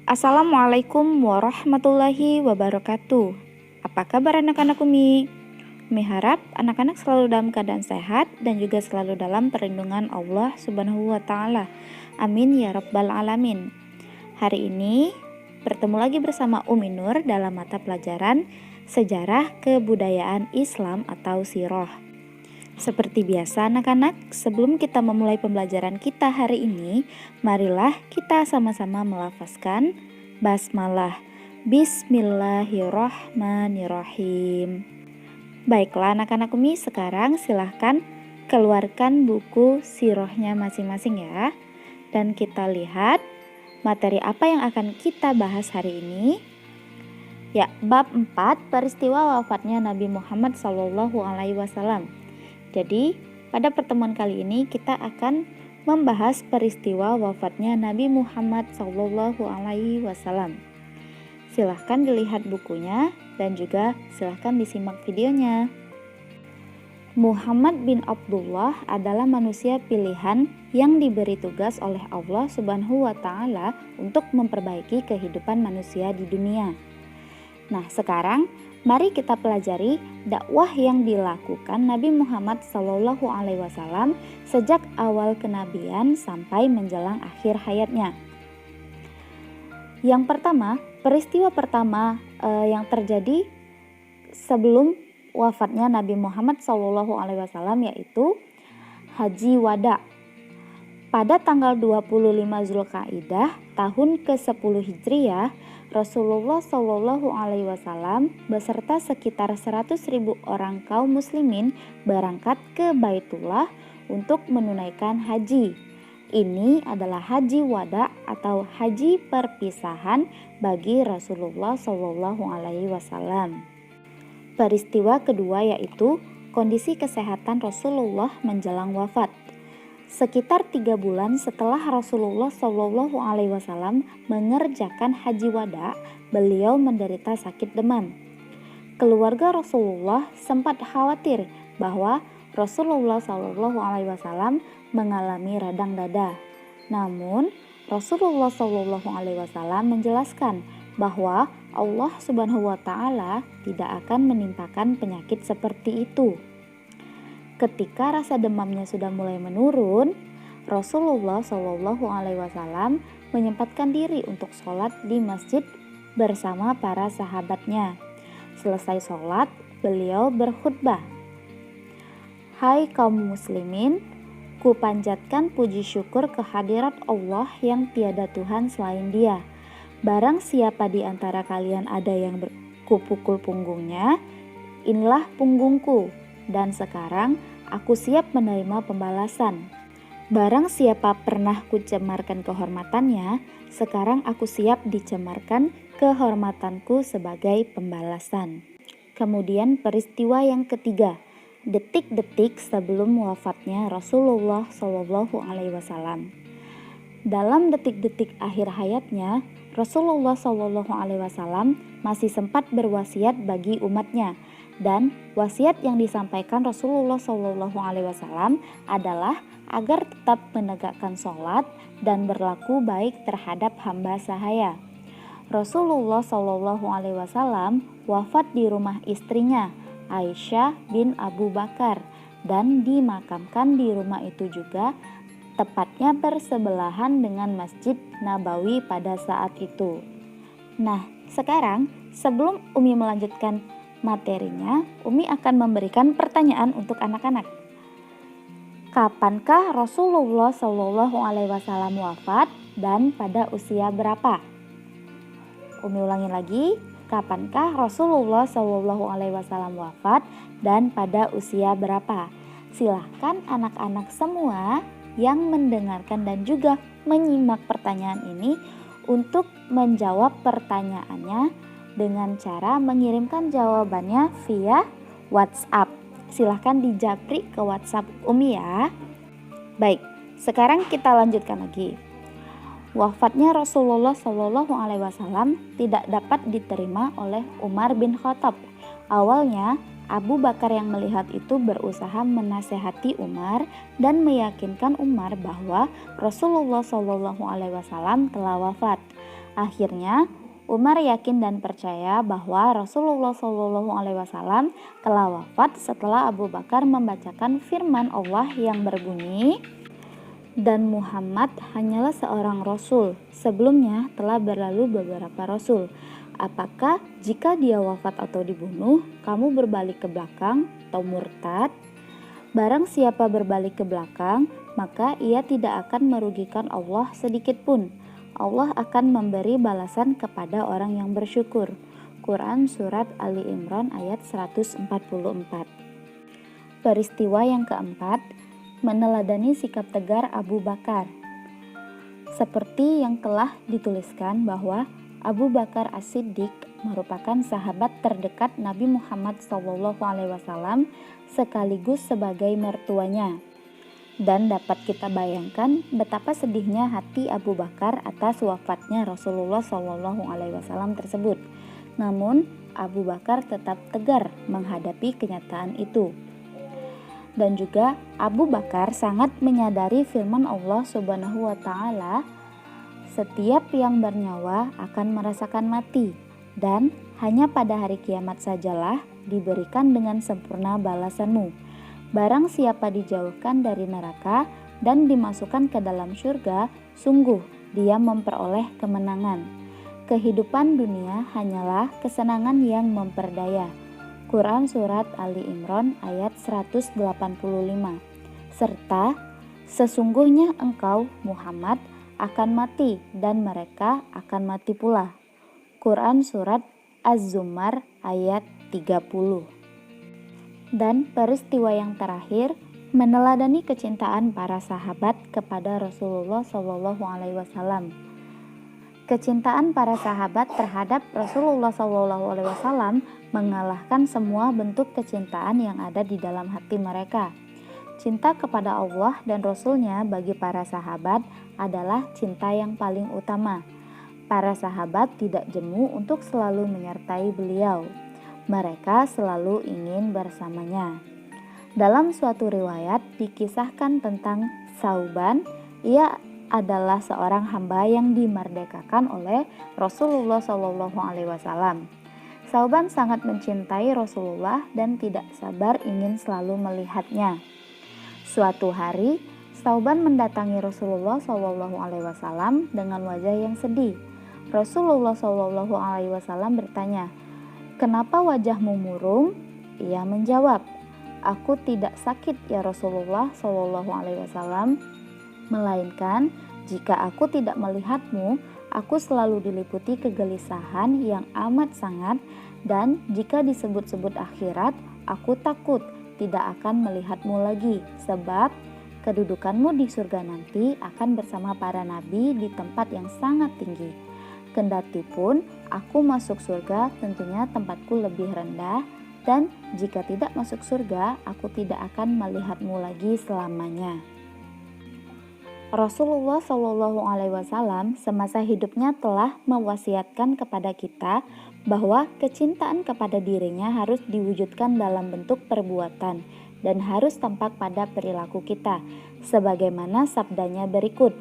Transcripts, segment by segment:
Assalamualaikum warahmatullahi wabarakatuh. Apa kabar anak-anak Umi? Umi harap anak-anak selalu dalam keadaan sehat dan juga selalu dalam perlindungan Allah Subhanahu wa taala. Amin ya rabbal alamin. Hari ini bertemu lagi bersama Umi Nur dalam mata pelajaran Sejarah Kebudayaan Islam atau Sirah. Seperti biasa anak-anak, sebelum kita memulai pembelajaran kita hari ini, marilah kita sama-sama melafazkan basmalah. Bismillahirrahmanirrahim. Baiklah anak-anak Umi, sekarang silahkan keluarkan buku sirahnya masing-masing ya. Dan kita lihat materi apa yang akan kita bahas hari ini. Ya, bab 4, peristiwa wafatnya Nabi Muhammad SAW. Jadi, pada pertemuan kali ini kita akan membahas peristiwa wafatnya Nabi Muhammad SAW. Silahkan dilihat bukunya dan juga silahkan disimak videonya. Muhammad bin Abdullah adalah manusia pilihan yang diberi tugas oleh Allah Subhanahu wa taala untuk memperbaiki kehidupan manusia di dunia. Nah, sekarang mari kita pelajari dakwah yang dilakukan Nabi Muhammad SAW sejak awal kenabian sampai menjelang akhir hayatnya. Yang pertama, peristiwa pertama yang terjadi sebelum wafatnya Nabi Muhammad SAW yaitu Haji Wada. Pada tanggal 25 Zulkaidah tahun ke-10 Hijriah, Rasulullah SAW beserta sekitar 100.000 orang kaum muslimin berangkat ke Baitullah untuk menunaikan haji. Ini adalah haji wada atau haji perpisahan bagi Rasulullah SAW. Peristiwa kedua yaitu kondisi kesehatan Rasulullah menjelang wafat. Sekitar 3 bulan setelah Rasulullah SAW mengerjakan haji wada, beliau menderita sakit demam. Keluarga Rasulullah sempat khawatir bahwa Rasulullah SAW mengalami radang dada. Namun Rasulullah SAW menjelaskan bahwa Allah Subhanahu wa taala tidak akan menimpakan penyakit seperti itu. Ketika rasa demamnya sudah mulai menurun, Rasulullah SAW menyempatkan diri untuk sholat di masjid bersama para sahabatnya. Selesai sholat, beliau berkhutbah. Hai kaum muslimin, kupanjatkan puji syukur kehadirat Allah yang tiada Tuhan selain Dia. Barang siapa di antara kalian ada yang kupukul punggungnya, inilah punggungku. Dan sekarang aku siap menerima pembalasan. Barang siapa pernah kucemarkan kehormatannya, sekarang aku siap dicemarkan kehormatanku sebagai pembalasan. Kemudian peristiwa yang ketiga, detik-detik sebelum wafatnya Rasulullah SAW. Dalam detik-detik akhir hayatnya, Rasulullah SAW masih sempat berwasiat bagi umatnya. Dan wasiat yang disampaikan Rasulullah SAW adalah agar tetap menegakkan sholat dan berlaku baik terhadap hamba sahaya. Rasulullah SAW wafat di rumah istrinya Aisyah bin Abu Bakar dan dimakamkan di rumah itu juga, tepatnya bersebelahan dengan Masjid Nabawi pada saat itu. Nah, sekarang sebelum Umi melanjutkan materinya, Umi akan memberikan pertanyaan untuk anak-anak. Kapankah Rasulullah SAW wafat dan pada usia berapa? Umi ulangin lagi, kapankah Rasulullah SAW wafat dan pada usia berapa? Silahkan anak-anak semua yang mendengarkan dan juga menyimak pertanyaan ini untuk menjawab pertanyaannya dengan cara mengirimkan jawabannya via WhatsApp. Silahkan dijapri ke WhatsApp Umi ya. Baik, sekarang kita lanjutkan lagi. Wafatnya Rasulullah SAW tidak dapat diterima oleh Umar bin Khattab. Awalnya Abu Bakar yang melihat itu berusaha menasehati Umar dan meyakinkan Umar bahwa Rasulullah SAW telah wafat. Akhirnya, Umar yakin dan percaya bahwa Rasulullah SAW telah wafat setelah Abu Bakar membacakan firman Allah yang berbunyi, "Dan Muhammad hanyalah seorang rasul, sebelumnya telah berlalu beberapa rasul. Apakah jika dia wafat atau dibunuh, kamu berbalik ke belakang atau murtad? Barang siapa berbalik ke belakang, maka ia tidak akan merugikan Allah sedikit pun. Allah akan memberi balasan kepada orang yang bersyukur." Quran Surat Ali Imran ayat 144. Peristiwa yang keempat, meneladani sikap tegar Abu Bakar. Seperti yang telah dituliskan bahwa Abu Bakar As-Siddiq merupakan sahabat terdekat Nabi Muhammad SAW sekaligus sebagai mertuanya. Dan dapat kita bayangkan betapa sedihnya hati Abu Bakar atas wafatnya Rasulullah SAW tersebut. Namun Abu Bakar tetap tegar menghadapi kenyataan itu. Dan juga Abu Bakar sangat menyadari firman Allah Subhanahu wa Ta'ala, "Setiap yang bernyawa akan merasakan mati, dan hanya pada hari kiamat sajalah diberikan dengan sempurna balasanmu. Barang siapa dijauhkan dari neraka dan dimasukkan ke dalam surga, sungguh dia memperoleh kemenangan. Kehidupan dunia hanyalah kesenangan yang memperdaya." Quran Surat Ali Imran ayat 185. Serta, "Sesungguhnya engkau Muhammad akan mati dan mereka akan mati pula." Quran Surat Az-Zumar ayat 30. Dan peristiwa yang terakhir, meneladani kecintaan para sahabat kepada Rasulullah SAW. Kecintaan para sahabat terhadap Rasulullah SAW mengalahkan semua bentuk kecintaan yang ada di dalam hati mereka. Cinta kepada Allah dan Rasul-Nya bagi para sahabat adalah cinta yang paling utama. Para sahabat tidak jemu untuk selalu menyertai beliau. Mereka selalu ingin bersamanya. Dalam suatu riwayat dikisahkan tentang Sauban. Ia adalah seorang hamba yang dimerdekakan oleh Rasulullah SAW. Sauban sangat mencintai Rasulullah dan tidak sabar ingin selalu melihatnya. Suatu hari, Sauban mendatangi Rasulullah SAW dengan wajah yang sedih. Rasulullah SAW bertanya, "Kenapa wajahmu murung?" Ia menjawab, "Aku tidak sakit ya Rasulullah SAW. Melainkan jika aku tidak melihatmu, aku selalu diliputi kegelisahan yang amat sangat, dan jika disebut-sebut akhirat, aku takut tidak akan melihatmu lagi, sebab kedudukanmu di surga nanti akan bersama para nabi di tempat yang sangat tinggi. Kendati pun aku masuk surga, tentunya tempatku lebih rendah, dan jika tidak masuk surga, aku tidak akan melihatmu lagi selamanya." Rasulullah SAW semasa hidupnya telah mewasiatkan kepada kita bahwa kecintaan kepada dirinya harus diwujudkan dalam bentuk perbuatan dan harus tampak pada perilaku kita, sebagaimana sabdanya berikut,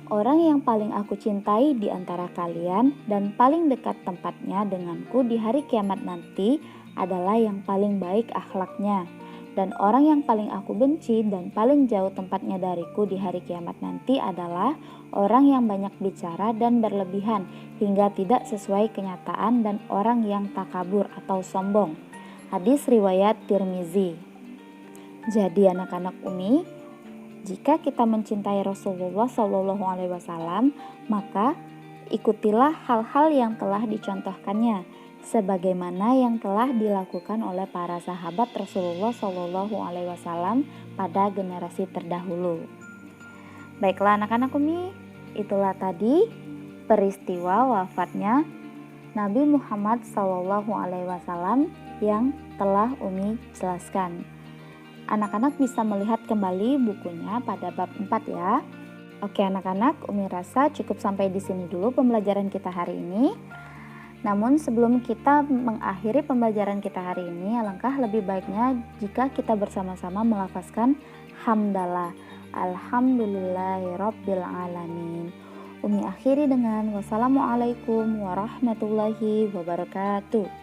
"Orang yang paling aku cintai di antara kalian dan paling dekat tempatnya denganku di hari kiamat nanti adalah yang paling baik akhlaknya. Dan orang yang paling aku benci dan paling jauh tempatnya dariku di hari kiamat nanti adalah orang yang banyak bicara dan berlebihan hingga tidak sesuai kenyataan dan orang yang takabur atau sombong." Hadis riwayat Tirmizi. Jadi anak-anak Umi, jika kita mencintai Rasulullah SAW, maka ikutilah hal-hal yang telah dicontohkannya, sebagaimana yang telah dilakukan oleh para sahabat Rasulullah SAW pada generasi terdahulu. Baiklah anak-anak Umi, itulah tadi peristiwa wafatnya Nabi Muhammad SAW yang telah Umi jelaskan. Anak-anak bisa melihat kembali bukunya pada bab 4 ya. Oke anak-anak, Umi rasa cukup sampai di sini dulu pembelajaran kita hari ini. Namun sebelum kita mengakhiri pembelajaran kita hari ini, alangkah lebih baiknya jika kita bersama-sama melafazkan hamdalah. Alhamdulillahirabbil alamin. Umi akhiri dengan wassalamualaikum warahmatullahi wabarakatuh.